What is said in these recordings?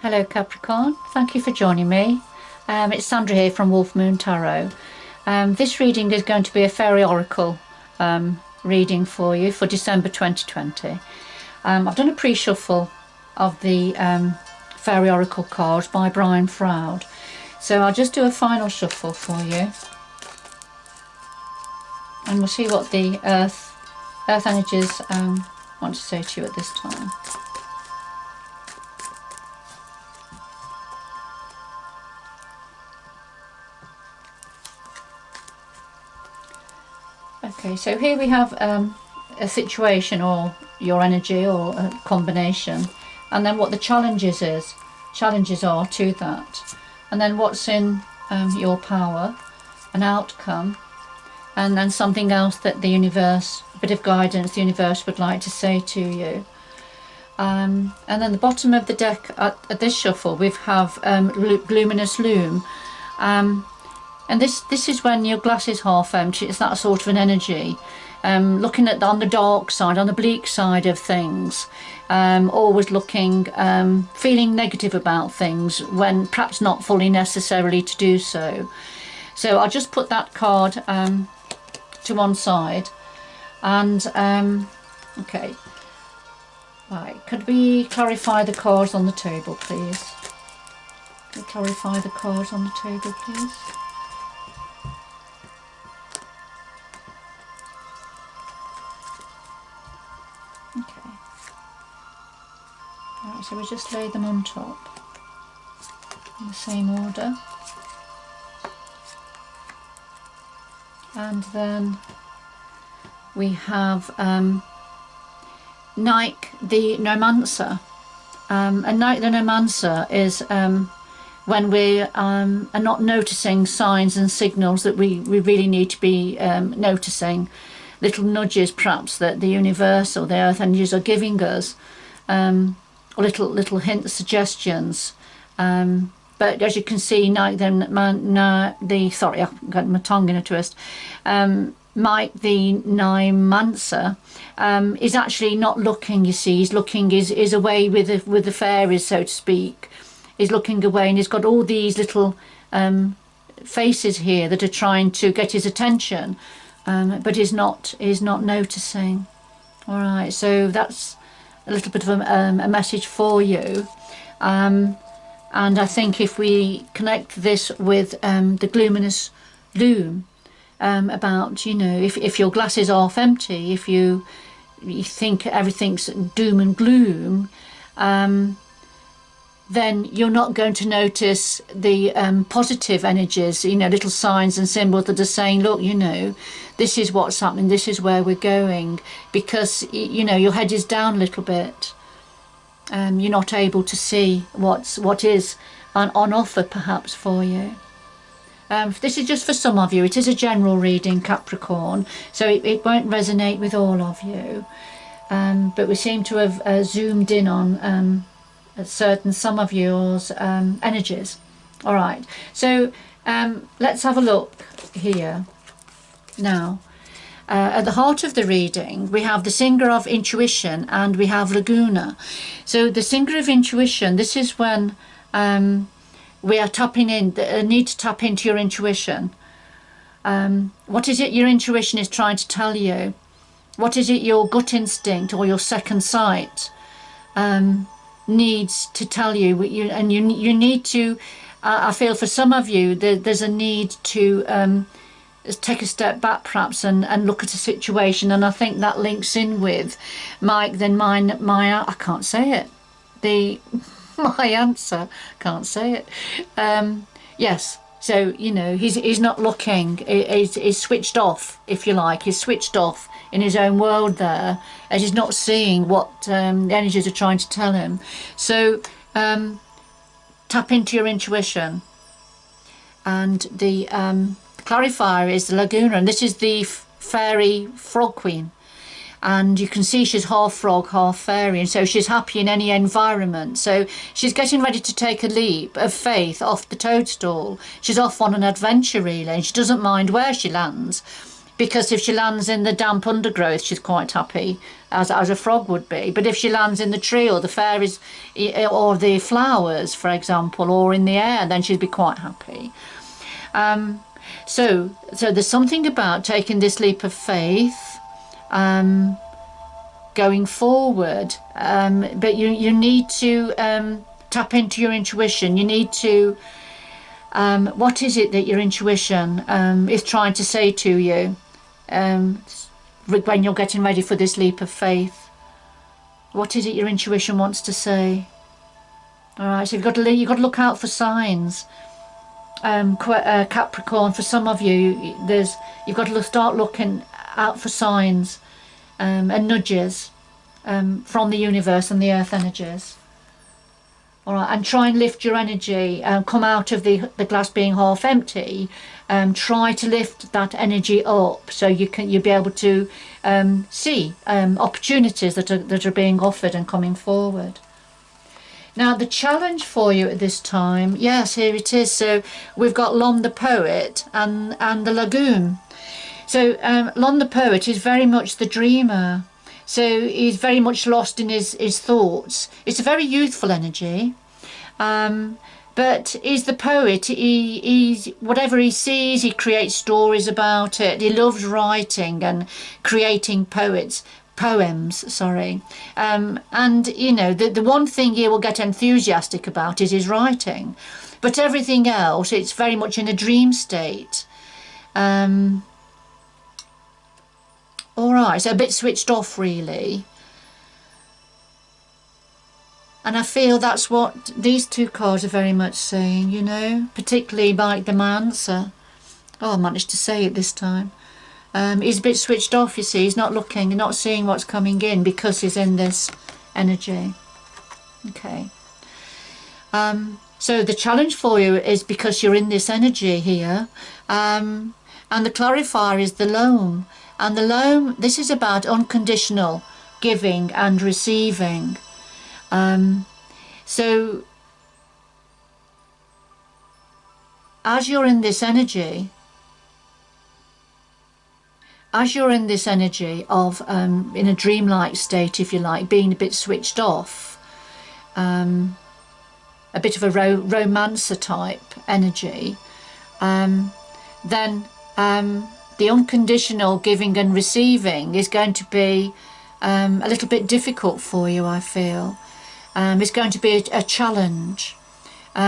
Hello Capricorn, thank you for joining me. It's Sandra here from Wolf Moon Tarot. This reading is going to be a Faery Oracle reading for you for December 2020. I've done a pre-shuffle of the Faery Oracle cards by Brian Foward. So I'll just do a final shuffle for you. And we'll see what the earth energies want to say to you at this time. Okay, so here we have a situation or your energy or a combination, and then what the challenges are to that, and then what's in your power, an outcome, and then something else that the universe, a bit of guidance the universe would like to say to you. And then the bottom of the deck at this shuffle we have luminous loom. And this is when your glass is half empty. It's that sort of an energy, looking at on the dark side, on the bleak side of things, always looking, feeling negative about things when perhaps not fully necessarily to do so. So I'll just put that card to one side, and okay, right, could we clarify the cards on the table please? Could we clarify the cards on the table please? Okay. Right, so we just lay them on top in the same order. And then we have Nike the Nomancer. And Nike the Nomancer is when we are not noticing signs and signals that we really need to be noticing. Little nudges perhaps that the universe or the earth energies are giving us, little hints, suggestions. But as you can see, Mike sorry, I've got my tongue in a twist. Mike the Nymancer is actually not looking. You see, he's looking is away with the fairies, so to speak. He's looking away, and he's got all these little faces here that are trying to get his attention. But he's not noticing. All right, so that's a little bit of a message for you, and I think if we connect this with the luminous loom, about, you know, if your glass is half empty, if you think everything's doom and gloom, then you're not going to notice the positive energies, you know, little signs and symbols that are saying, look, you know, this is what's happening, this is where we're going, because, you know, your head is down a little bit. You're not able to see what is on offer perhaps for you. This is just for some of you. It is a general reading, Capricorn, so it won't resonate with all of you. But we seem to have zoomed in on some of yours energies. All right, so let's have a look here now. At the heart of the reading we have the Singer of Intuition and we have Laguna. So the Singer of Intuition, this is when we are tapping in, need to tap into your intuition. What is it your intuition is trying to tell you? What is it your gut instinct or your second sight needs to tell you? You need to, I feel for some of you there's a need to take a step back perhaps and look at a situation, and I think that links in with Mike then my I can't say it, my answer, can't say it. Yes, so you know he's not looking, he's switched off, if you like. He's switched off in his own world there, and he's not seeing what the energies are trying to tell him. So tap into your intuition. And the clarifier is the Laguna, and this is the fairy frog queen, and you can see she's half frog, half fairy, and so she's happy in any environment. So she's getting ready to take a leap of faith off the toadstool. She's off on an adventure really, and she doesn't mind where she lands, because if she lands in the damp undergrowth, she's quite happy, as a frog would be. But if she lands in the tree or the fairies or the flowers, for example, or in the air, then she'd be quite happy. So there's something about taking this leap of faith, going forward, but you need to tap into your intuition. You need to, what is it that your intuition is trying to say to you when you're getting ready for this leap of faith? What is it your intuition wants to say? All right, so you've got to look out for signs. Capricorn, for some of you, you've got to start looking out for signs and nudges from the universe and the earth energies. All right, and try and lift your energy, come out of the glass being half empty, try to lift that energy up so you'll be able to see opportunities that are being offered and coming forward. Now the challenge for you at this time, yes, here it is. So we've got Lon the poet and the lagoon. So Lon the poet is very much the dreamer. So he's very much lost in his thoughts. It's a very youthful energy. But he's the poet. He's whatever he sees, he creates stories about it. He loves writing and creating poems. And you know, the one thing he will get enthusiastic about is his writing, but everything else, it's very much in a dream state. All right, so a bit switched off really. And I feel that's what these two cards are very much saying, you know, particularly like the my answer. Oh, I managed to say it this time. He's a bit switched off, you see. He's not looking, not seeing what's coming in because he's in this energy. Okay. So the challenge for you is because you're in this energy here. And the clarifier is the loam. And the loam, this is about unconditional giving and receiving. So as you're in this energy, of in a dreamlike state, if you like, being a bit switched off, a bit of a romancer type energy, then the unconditional giving and receiving is going to be a little bit difficult for you, I feel. It's going to be a challenge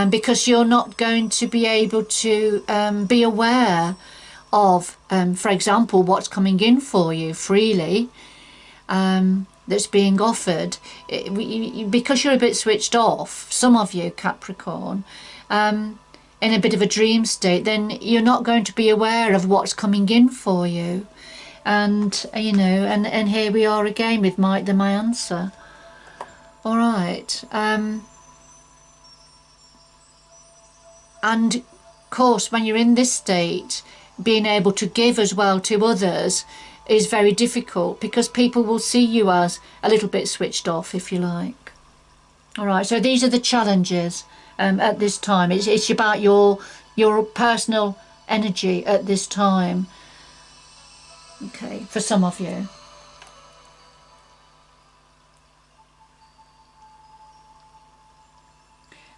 because you're not going to be able to be aware of, for example, what's coming in for you freely, that's being offered. Because you're a bit switched off, some of you, Capricorn, in a bit of a dream state, then you're not going to be aware of what's coming in for you. And, you know, and here we are again with my answer. All right. And of course, when you're in this state, being able to give as well to others is very difficult because people will see you as a little bit switched off, if you like. All right, so these are the challenges at this time. It's about your personal energy at this time. Okay, for some of you.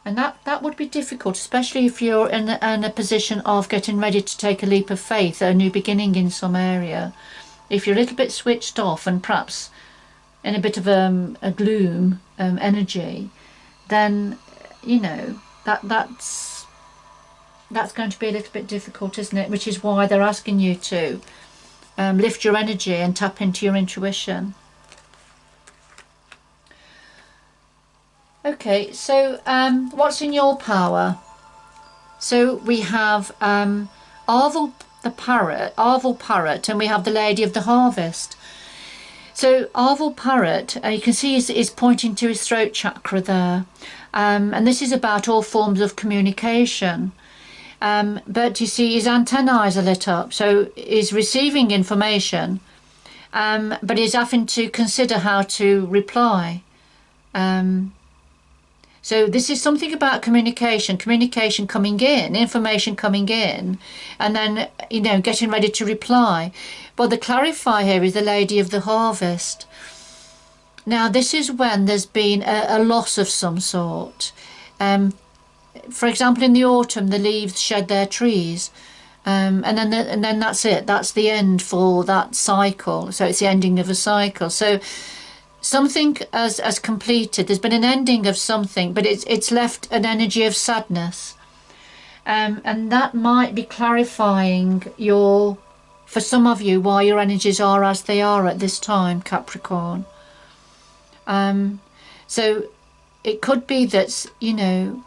And that would be difficult, especially if you're in a position of getting ready to take a leap of faith, a new beginning in some area. If you're a little bit switched off and perhaps in a bit of a gloom energy, then, you know, that's going to be a little bit difficult, isn't it? Which is why they're asking you to lift your energy and tap into your intuition. Okay, so what's in your power? So we have Arvel Parrot, and we have the Lady of the Harvest. So Arvel Parrot, you can see is pointing to his throat chakra there, and this is about all forms of communication. But you see his antennae are lit up, so he's receiving information, but he's having to consider how to reply. So this is something about communication coming in, information coming in, and then, you know, getting ready to reply. But the clarifier here is the Lady of the Harvest. Now, this is when there's been a loss of some sort. For example, in the autumn, the leaves shed their trees, and then that's it. That's the end for that cycle. So it's the ending of a cycle. So something has completed. There's been an ending of something, but it's left an energy of sadness, and that might be clarifying for some of you, why your energies are as they are at this time, Capricorn. So it could be that, you know,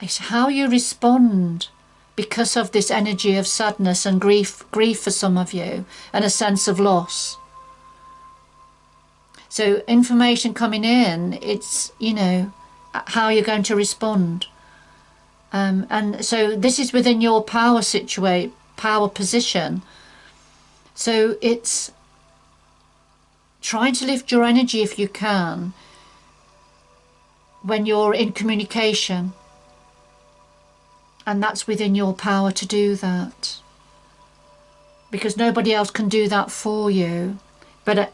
it's how you respond because of this energy of sadness and grief for some of you, and a sense of loss. So information coming in, it's, you know, how you're going to respond. And so this is within your power position. So it's trying to lift your energy if you can when you're in communication. And that's within your power to do that, because nobody else can do that for you. But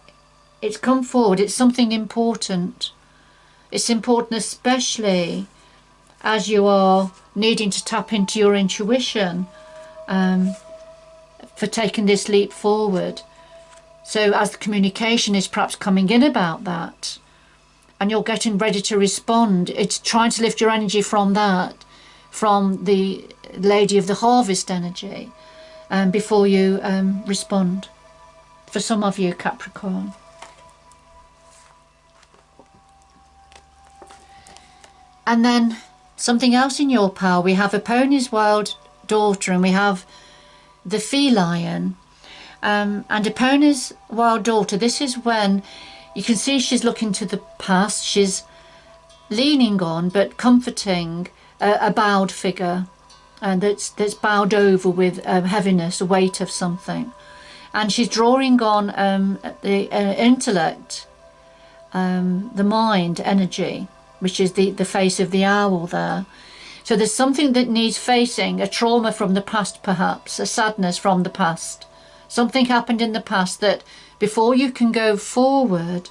it's come forward. It's something important. It's important, especially as you are needing to tap into your intuition for taking this leap forward. So as the communication is perhaps coming in about that, and you're getting ready to respond, it's trying to lift your energy from that, from the Lady of the Harvest energy, before you respond. For some of you, Capricorn. And then something else in your power. We have Eponi's wild daughter, and we have the feline. And Eponi's wild daughter, this is when you can see she's looking to the past. She's leaning on but comforting a bowed figure, and that's bowed over with heaviness, a weight of something. And she's drawing on the intellect, the mind energy, which is the face of the owl there. So there's something that needs facing, a trauma from the past perhaps, a sadness from the past. Something happened in the past that before you can go forward,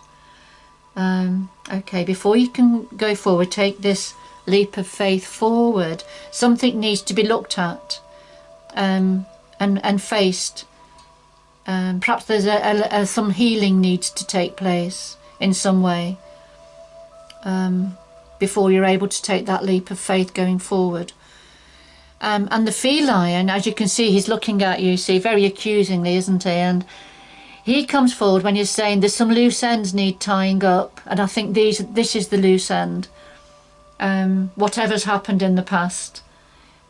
before you can go forward, take this leap of faith forward, something needs to be looked at and faced. Perhaps there's some healing needs to take place in some way before you're able to take that leap of faith going forward. And the feline, as you can see, he's looking at you, see, very accusingly, isn't he? And he comes forward when you're saying there's some loose ends need tying up, and I think this is the loose end. Whatever's happened in the past,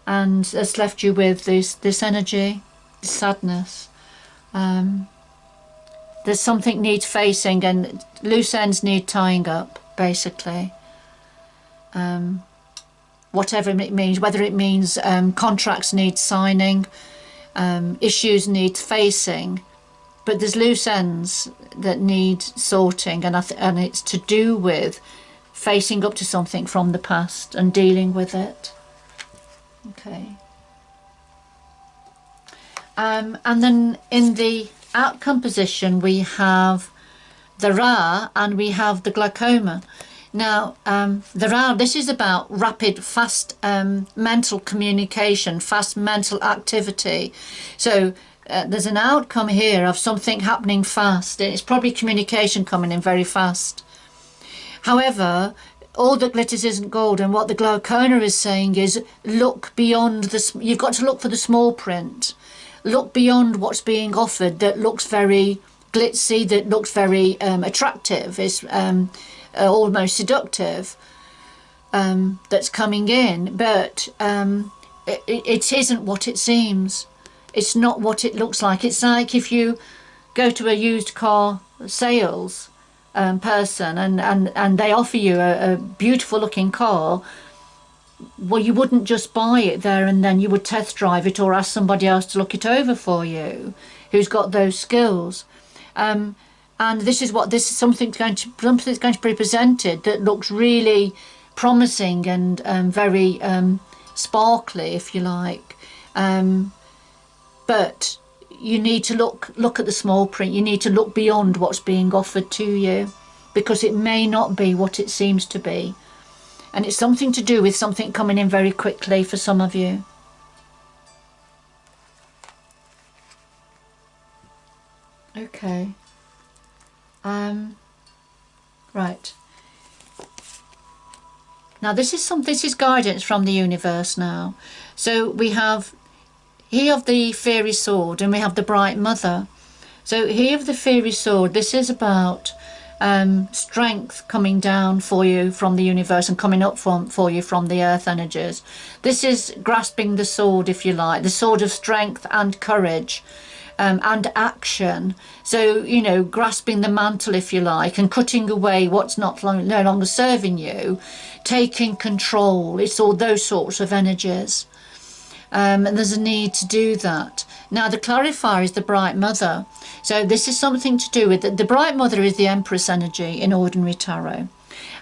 and has left you with this energy, this sadness. There's something needs facing, and loose ends need tying up, basically. Whatever it means, whether it means contracts need signing, issues need facing, but there's loose ends that need sorting, and it's to do with facing up to something from the past and dealing with it. Okay. And then in the outcome position we have the Ra and we have the glaucoma. Now the Ra, this is about rapid, fast mental communication, fast mental activity. So there's an outcome here of something happening fast. It's probably communication coming in very fast. However, all that glitters isn't gold, and what the glaucoma is saying is look beyond you've got to look for the small print. Look beyond what's being offered that looks very glitzy, that looks very attractive, is almost seductive, that's coming in, but it isn't what it seems. It's not what it looks like. It's like if you go to a used car sales person and they offer you a beautiful looking car, well, you wouldn't just buy it there and then. You would test drive it or ask somebody else to look it over for you who's got those skills. And and this is what something's going to be presented that looks really promising and very sparkly, if you like, but you need to look at the small print. You need to look beyond what's being offered to you, because it may not be what it seems to be, and it's something to do with something coming in very quickly for some of you. Okay. Right. Now this is guidance from the universe now. So we have here of the fairy sword, and we have the bright mother. So here of the fairy sword, this is about strength coming down for you from the universe and coming up for you from the earth energies. This is grasping the sword, if you like, the sword of strength and courage. And action. So, you know, grasping the mantle, if you like, and cutting away what's no longer serving you, taking control. It's all those sorts of energies. And there's a need to do that. Now, the clarifier is the bright mother. So this is something to do with the bright mother is the Empress energy in ordinary tarot.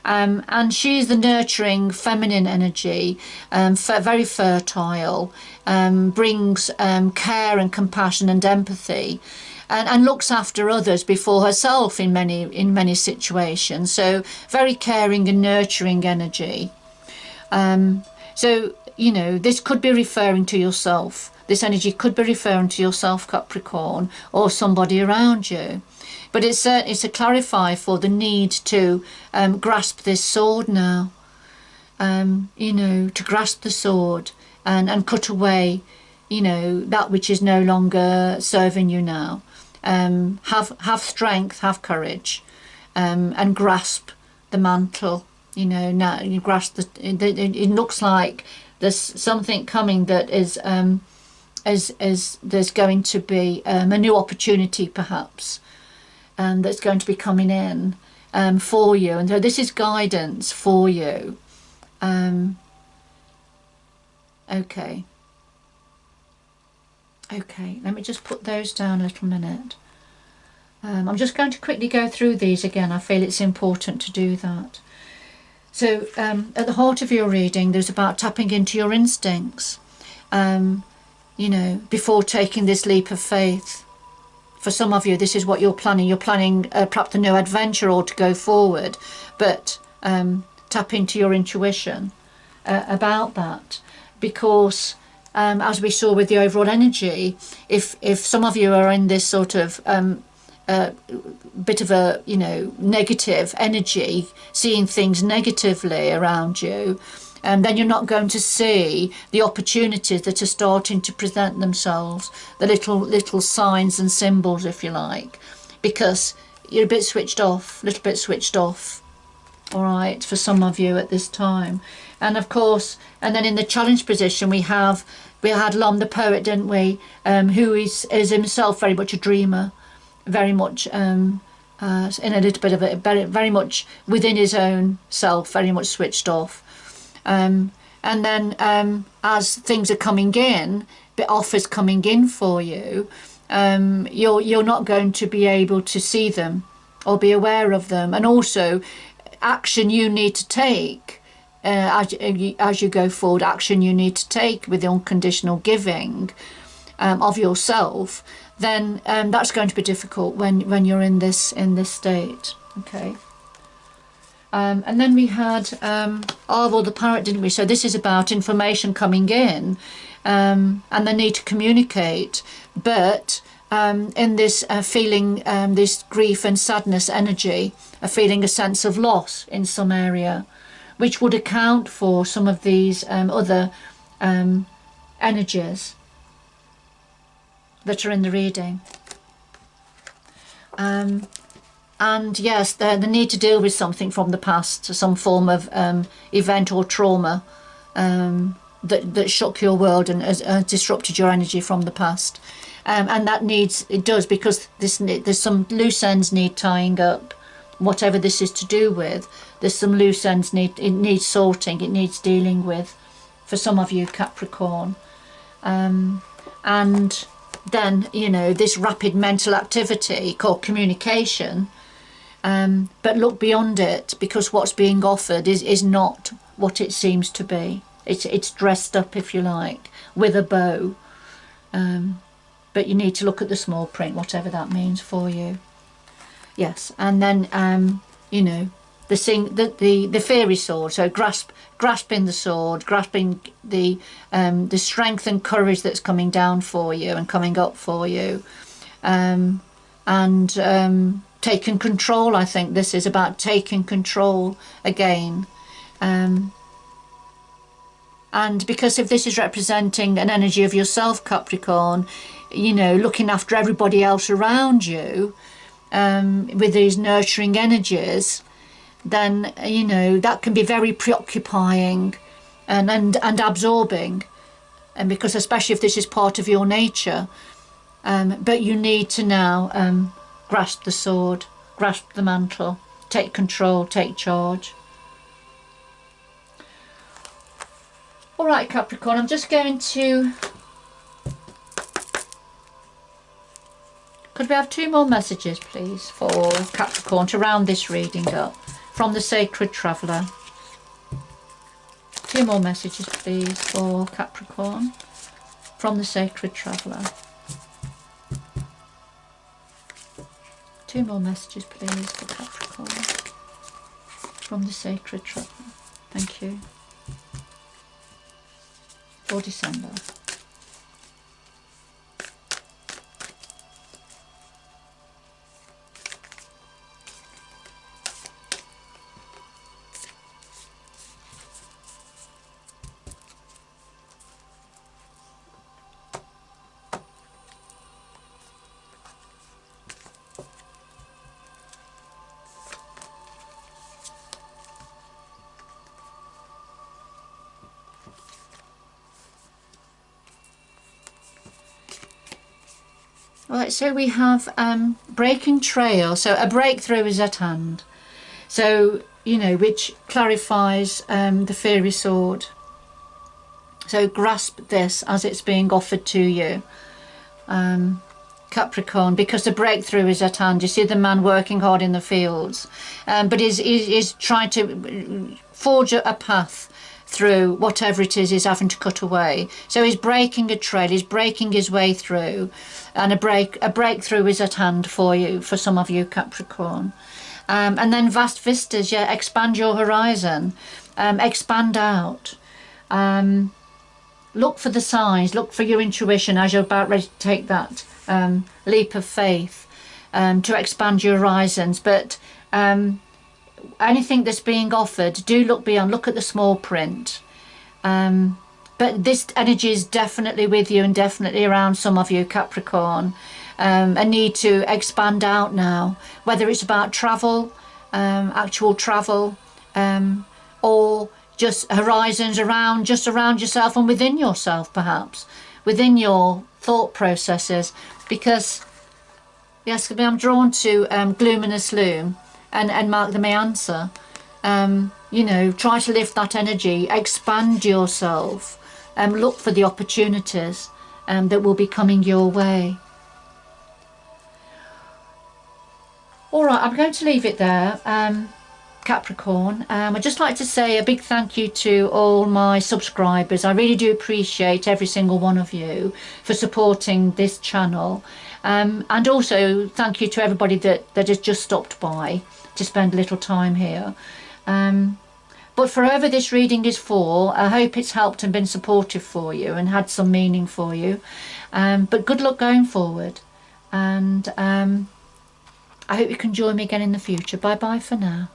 And she's the nurturing feminine energy, very fertile, brings care and compassion and empathy, and looks after others before herself in many situations. So very caring and nurturing energy. So, you know, this could be referring to yourself. This energy could be referring to yourself, Capricorn, or somebody around you. But it's a clarifier for the need to grasp this sword now. You know, to grasp the sword and cut away, you know, that which is no longer serving you now. Have strength, have courage, and grasp the mantle. You know, now you grasp it looks like there's something coming that is there's going to be a new opportunity, perhaps. That's going to be coming in for you, and so this is guidance for you. Okay, let me just put those down a little minute. I'm just going to quickly go through these again. I feel it's important to do that. So at the heart of your reading, there's about tapping into your instincts, you know, before taking this leap of faith. For some of you, this is what you're planning. You're planning perhaps a new adventure or to go forward, but tap into your intuition about that, because as we saw with the overall energy, if some of you are in this sort of bit of a, you know, negative energy, seeing things negatively around you, and then you're not going to see the opportunities that are starting to present themselves, the little signs and symbols, if you like, because you're a bit switched off, little bit switched off, all right, for some of you at this time. And of course, and then in the challenge position, we had Lom the poet, didn't we, who is himself very much a dreamer, very much in a little bit of a very much within his own self, very much switched off. And then as things are coming in, the offers coming in for you, you're not going to be able to see them or be aware of them. And also action you need to take as you go forward, action you need to take with the unconditional giving of yourself, then that's going to be difficult when you're in this state. Okay. And then we had the parrot, didn't we? So this is about information coming in and the need to communicate, but in this feeling, this grief and sadness energy, feeling a sense of loss in some area, which would account for some of these other energies that are in the reading. And yes, the need to deal with something from the past, some form of event or trauma that shook your world and has disrupted your energy from the past. And that it does, because there's some loose ends need tying up. Whatever this is to do with, there's some loose ends it needs sorting, it needs dealing with, for some of you, Capricorn. And than, you know, this rapid mental activity called communication. But look beyond it, because what's being offered is not what it seems to be. It's dressed up, if you like, with a bow. But you need to look at the small print, whatever that means for you. Yes, and then you know, the fairy sword. So grasping the sword, grasping the strength and courage that's coming down for you and coming up for you, and taking control. I think this is about taking control again. And because if this is representing an energy of yourself, Capricorn, you know, looking after everybody else around you, with these nurturing energies, then, you know, that can be very preoccupying and absorbing. And because especially if this is part of your nature, but you need to now grasp the sword, grasp the mantle, take control, take charge. All right, Capricorn, I'm just going to... Could we have 2 more messages, please, for Capricorn to round this reading up from the Sacred Traveller? 2 more messages, please, for Capricorn from the Sacred Traveller. 2 more messages, please, for Capricorn from the Sacred Traveller. Thank you. For December. Right, so we have breaking trail. So a breakthrough is at hand. So, you know, which clarifies the fairy sword. So grasp this as it's being offered to you, Capricorn, because the breakthrough is at hand. You see the man working hard in the fields, but is trying to forge a path through whatever it is he's having to cut away. So he's breaking a trail, he's breaking his way through, and a breakthrough is at hand for you, for some of you, Capricorn. And then vast vistas, yeah, expand your horizon, expand out. Look for the signs, look for your intuition as you're about ready to take that leap of faith to expand your horizons. But anything that's being offered, do look beyond, look at the small print. But this energy is definitely with you and definitely around some of you, Capricorn. A need to expand out now, whether it's about travel, actual travel, or just horizons around, just around yourself and within yourself, perhaps, within your thought processes. Because, yes, I'm drawn to Gluminous Loom. And Mark, the may answer. You know, try to lift that energy, expand yourself, look for the opportunities that will be coming your way. All right, I'm going to leave it there, Capricorn. I'd just like to say a big thank you to all my subscribers. I really do appreciate every single one of you for supporting this channel. And also thank you to everybody that has just stopped by to spend a little time here. But for whoever this reading is for, I hope it's helped and been supportive for you and had some meaning for you. But good luck going forward, and I hope you can join me again in the future. Bye bye for now.